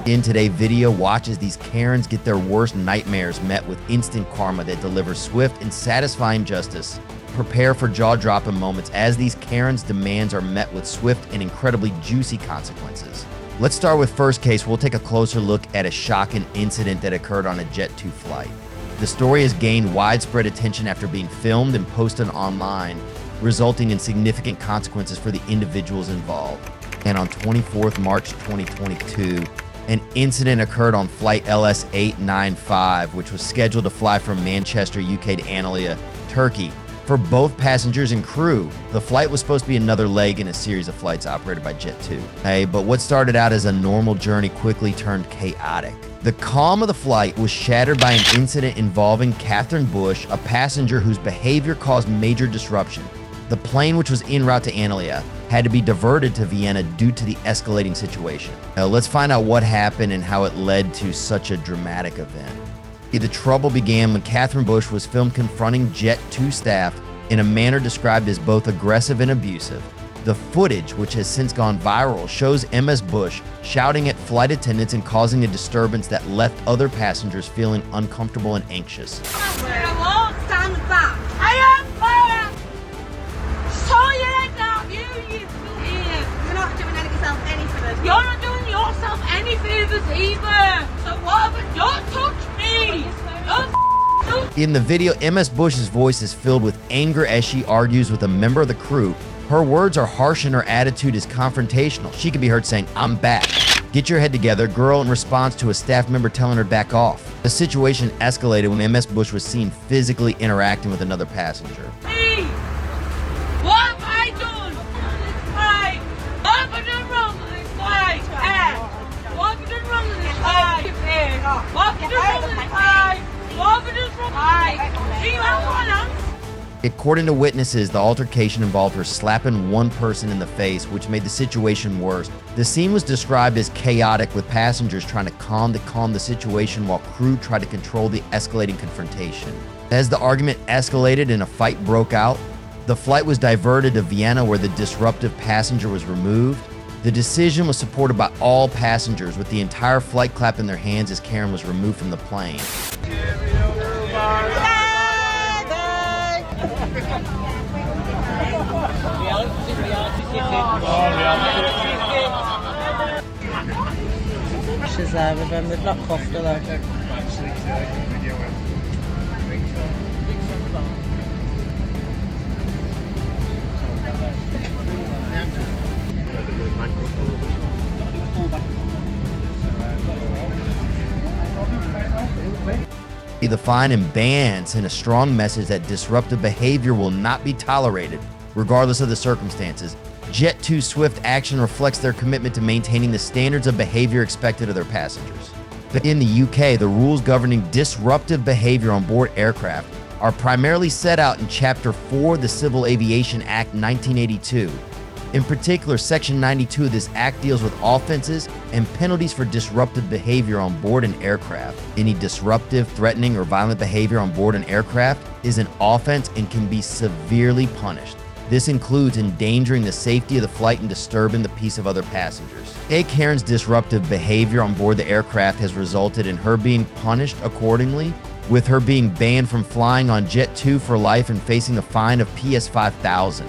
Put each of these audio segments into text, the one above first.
In today's video, watch as these Karens get their worst nightmares met with instant karma that delivers swift and satisfying justice. Prepare for jaw-dropping moments as these Karens' demands are met with swift and incredibly juicy consequences. Let's start with first case. We'll take a closer look at a shocking incident that occurred on a Jet2 flight. The story has gained widespread attention after being filmed and posted online, resulting in significant consequences for the individuals involved. And on 24th March 2022, an incident occurred on flight LS895, which was scheduled to fly from Manchester, UK to Antalya, Turkey. For both passengers and crew, the flight was supposed to be another leg in a series of flights operated by Jet2. But what started out as a normal journey quickly turned chaotic. The calm of the flight was shattered by an incident involving Catherine Bush, a passenger whose behavior caused major disruption. The plane, which was en route to Antalya, had to be diverted to Vienna due to the escalating situation. Now, let's find out what happened and how it led to such a dramatic event. The trouble began when Catherine Bush was filmed confronting Jet2 staff in a manner described as both aggressive and abusive. The footage, which has since gone viral, shows MS Bush shouting at flight attendants and causing a disturbance that left other passengers feeling uncomfortable and anxious. I won't stand back. I am fire! Show your head now, you idiot! You're not doing yourself any favours. You're not doing yourself any favours either. So what? Don't touch me! Don't. In the video, MS Bush's voice is filled with anger as she argues with a member of the crew. Her words are harsh and her attitude is confrontational. She can be heard saying, "I'm back. Get your head together, girl," in response to a staff member telling her back off. The situation escalated when MS Bush was seen physically interacting with another passenger. Me! What have I done? Right. What have I done wrong on this flight? What have I done wrong on this flight? What have I done wrong on this flight? What have I done wrong? Do you have one answer? According to witnesses, the altercation involved her slapping one person in the face, which made the situation worse. The scene was described as chaotic, with passengers trying to calm the situation while crew tried to control the escalating confrontation. As the argument escalated and a fight broke out, the flight was diverted to Vienna, where the disruptive passenger was removed. The decision was supported by all passengers, with the entire flight clapping their hands as Karen was removed from the plane. She's there with him, they've not cuffed her though. The fine and ban sent a strong message that disruptive behavior will not be tolerated, regardless of the circumstances. Jet2's swift action reflects their commitment to maintaining the standards of behavior expected of their passengers. But in the UK, the rules governing disruptive behavior on board aircraft are primarily set out in Chapter 4 of the Civil Aviation Act 1982. In particular, Section 92 of this act deals with offenses and penalties for disruptive behavior on board an aircraft. Any disruptive, threatening, or violent behavior on board an aircraft is an offense and can be severely punished. This includes endangering the safety of the flight and disturbing the peace of other passengers. Karen's disruptive behavior on board the aircraft has resulted in her being punished accordingly, with her being banned from flying on Jet2 for life and facing a fine of PS 5,000.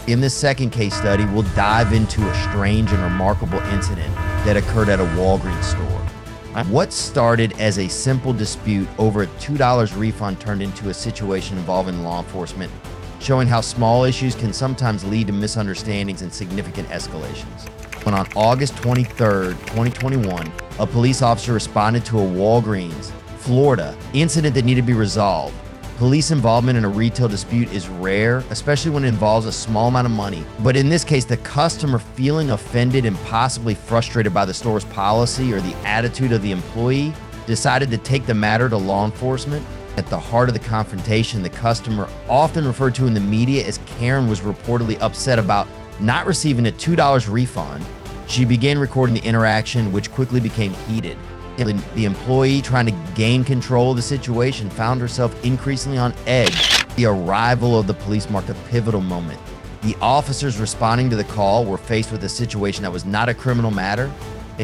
In this second case study, we'll dive into a strange and remarkable incident that occurred at a Walgreens store. What started as a simple dispute over a $2 refund turned into a situation involving law enforcement, showing how small issues can sometimes lead to misunderstandings and significant escalations. When on August 23, 2021, a police officer responded to a Walgreens, Florida, incident that needed to be resolved. Police involvement in a retail dispute is rare, especially when it involves a small amount of money. But in this case, the customer feeling offended and possibly frustrated by the store's policy or the attitude of the employee decided to take the matter to law enforcement. At the heart of the confrontation, the customer, often referred to in the media as Karen, was reportedly upset about not receiving a $2 refund. She began recording the interaction, which quickly became heated. The employee, trying to gain control of the situation, found herself increasingly on edge. The arrival of the police marked a pivotal moment. The officers responding to the call were faced with a situation that was not a criminal matter.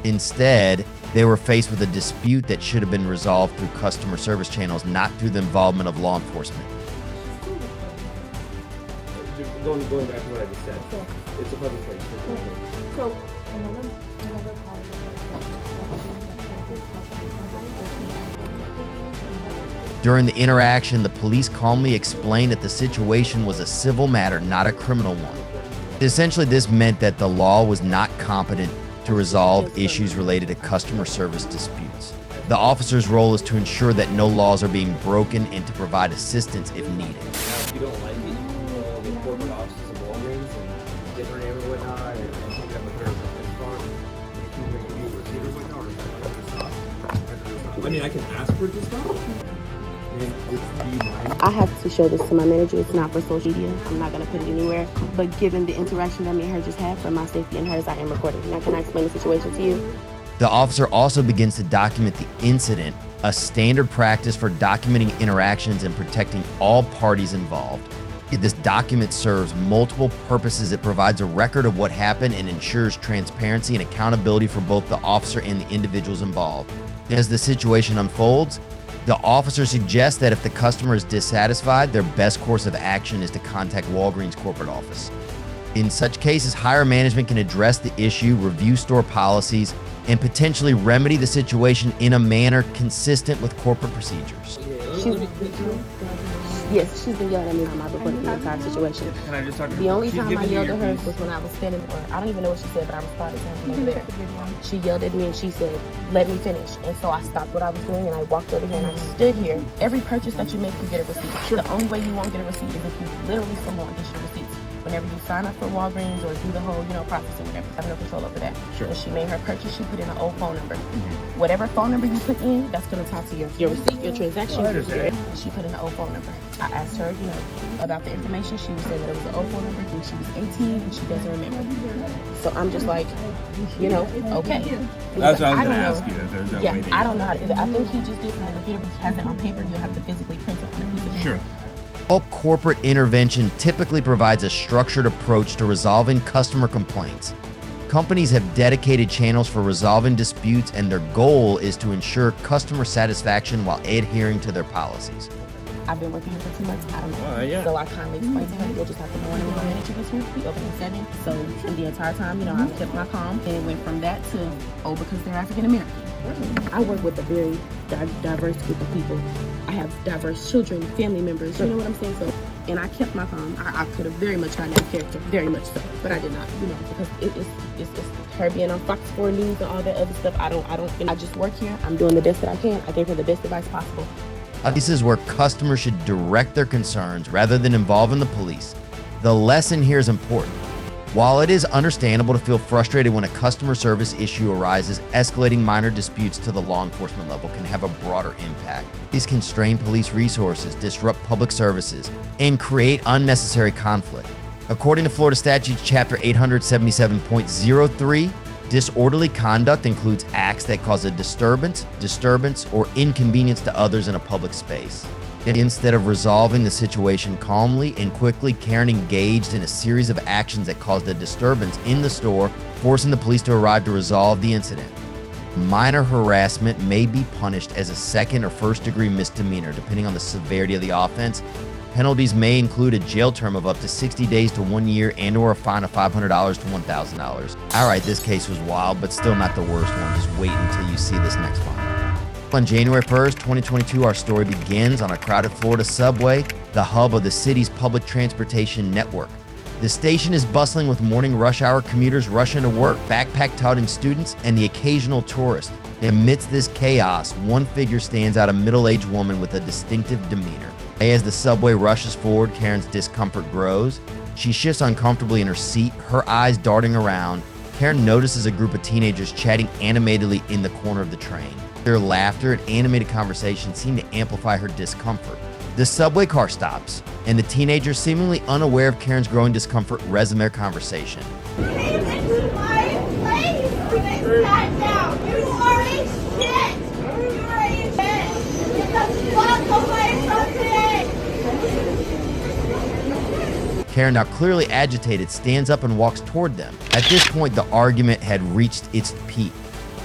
Instead, They were faced with a dispute that should have been resolved through customer service channels, not through the involvement of law enforcement. Going back to what I just said, it's a public place. So, During the interaction, the police calmly explained that the situation was a civil matter, not a criminal one. Essentially, this meant that the law was not competent to resolve issues related to customer service disputes. The officer's role is to ensure that no laws are being broken and to provide assistance if needed. Now, if you don't like it, you can call the corporate offices of Walgreens and get her name or whatnot, and take it up with her as far as you can be a receiver with her, or I mean, I can ask for it to stop. Do you mind? I have to show this to my manager. It's not for social media. I'm not going to put it anywhere. But given the interaction that me and her just had, for my safety and hers, I am recording. Now, can I explain the situation to you? The officer also begins to document the incident, a standard practice for documenting interactions and protecting all parties involved. This document serves multiple purposes. It provides a record of what happened and ensures transparency and accountability for both the officer and the individuals involved. As the situation unfolds, the officer suggests that if the customer is dissatisfied, their best course of action is to contact Walgreens corporate office. In such cases, higher management can address the issue, review store policies, and potentially remedy the situation in a manner consistent with corporate procedures. Yes, she's been yelling at me on my recording the entire situation. Can I just talk to her? The only She's time I giving you yelled your at her piece. was when I was standing, or I don't even know what she said, but I responded to her over there. She yelled at me and she said, "Let me finish." And so I stopped what I was doing and I walked over here and I stood here. Every purchase that you make, you get a receipt. The only way you won't get a receipt is if you literally someone gets your receipts. Whenever you sign up for Walgreens or do the whole, process or whatever, I have no control over that. Sure. When she made her purchase, she put in an old phone number. Whatever phone number you put in, that's going to talk to your receipt, your transaction. She put in an old phone number. I asked her, about the information. She was saying that it was an old phone number when she was 18 and she doesn't remember. So I'm just like, okay. That's what I was don't going to know. ask you. If there's that Yeah, way to I don't know how to do that. I think he just did from the computer, but he has it on paper. You have to physically print it on a piece of paper. Sure. While corporate intervention typically provides a structured approach to resolving customer complaints, companies have dedicated channels for resolving disputes, and their goal is to ensure customer satisfaction while adhering to their policies. I've been working here for 2 months. I don't know. Yeah. So I kindly explained to her, you'll just have to know when my manager gets here. We open at 7. So in the entire time, I kept my calm. And it went from that to, because they're African American. I work with a very diverse group of people. I have diverse children, family members, you know what I'm saying? So, and I kept my calm. I could have very much gotten out of character, very much so. But I did not, because it's her being on Fox 4 News and all that other stuff. I just work here. I'm doing the best that I can. I gave her the best advice possible. This is where customers should direct their concerns rather than involving the police. The lesson here is important. While it is understandable to feel frustrated when a customer service issue arises, escalating minor disputes to the law enforcement level can have a broader impact. These can strain police resources, disrupt public services, and create unnecessary conflict. According to Florida Statutes Chapter 877.03, disorderly conduct includes acts that cause a disturbance, or inconvenience to others in a public space. Instead of resolving the situation calmly and quickly, Karen engaged in a series of actions that caused a disturbance in the store, forcing the police to arrive to resolve the incident. Minor harassment may be punished as a second or first-degree misdemeanor, depending on the severity of the offense. Penalties may include a jail term of up to 60 days to 1 year and/or a fine of $500 to $1,000. All right, this case was wild, but still not the worst one. Just wait until you see this next one. On January 1st, 2022, our story begins on a crowded Florida subway, the hub of the city's public transportation network. The station is bustling with morning rush hour commuters rushing to work, backpack-toting students, and the occasional tourist. Amidst this chaos, one figure stands out, a middle-aged woman with a distinctive demeanor. As the subway rushes forward, Karen's discomfort grows. She shifts uncomfortably in her seat, her eyes darting around. Karen notices a group of teenagers chatting animatedly in the corner of the train. Their laughter and animated conversation seem to amplify her discomfort. The subway car stops, and the teenagers, seemingly unaware of Karen's growing discomfort, resume their conversation. This is my place. Sit down. You are a shit. You are a shit. Get the fuck away from me. Karen, now clearly agitated, stands up and walks toward them. At this point, the argument had reached its peak.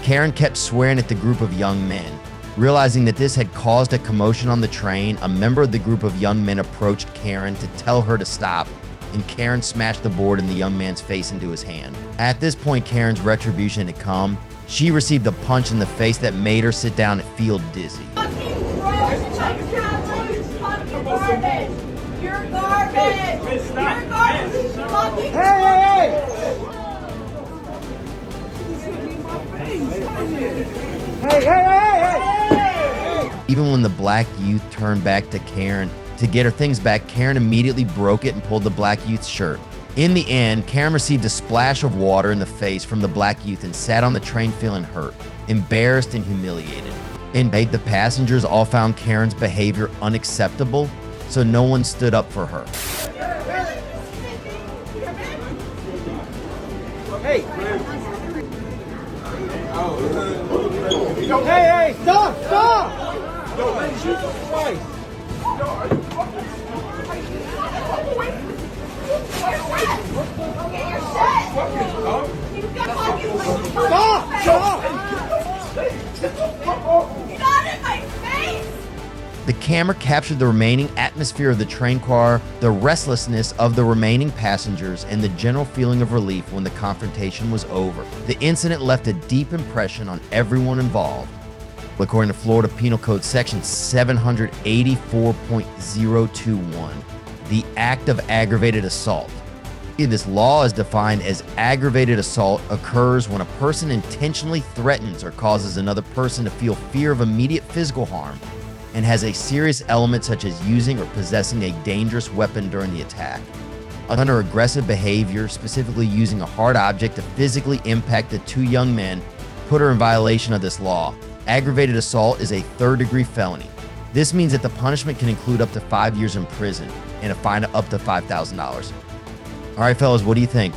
Karen kept swearing at the group of young men. Realizing that this had caused a commotion on the train, a member of the group of young men approached Karen to tell her to stop, and Karen smashed the board in the young man's face into his hand. At this point, Karen's retribution had come. She received a punch in the face that made her sit down and feel dizzy. You're garbage! You're garbage! Even when the black youth turned back to Karen to get her things back, Karen immediately broke it and pulled the black youth's shirt. In the end, Karen received a splash of water in the face from the black youth and sat on the train feeling hurt, embarrassed, and humiliated. Indeed, the passengers all found Karen's behavior unacceptable, so no one stood up for her. Hey, stop! Stop! Yo, man, Jesus Christ! Stop! Stop! Not in my face! The camera captured the remaining atmosphere of the train car, the restlessness of the remaining passengers, and the general feeling of relief when the confrontation was over. The incident left a deep impression on everyone involved. According to Florida Penal Code Section 784.021, the act of aggravated assault. This law is defined as aggravated assault occurs when a person intentionally threatens or causes another person to feel fear of immediate physical harm and has a serious element such as using or possessing a dangerous weapon during the attack. Under aggressive behavior, specifically using a hard object to physically impact the two young men, put her in violation of this law. Aggravated assault is a third-degree felony. This means that the punishment can include up to 5 years in prison and a fine of up to $5,000. All right, fellas, what do you think?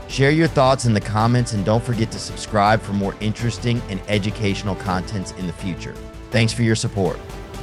Share your thoughts in the comments and don't forget to subscribe for more interesting and educational contents in the future. Thanks for your support.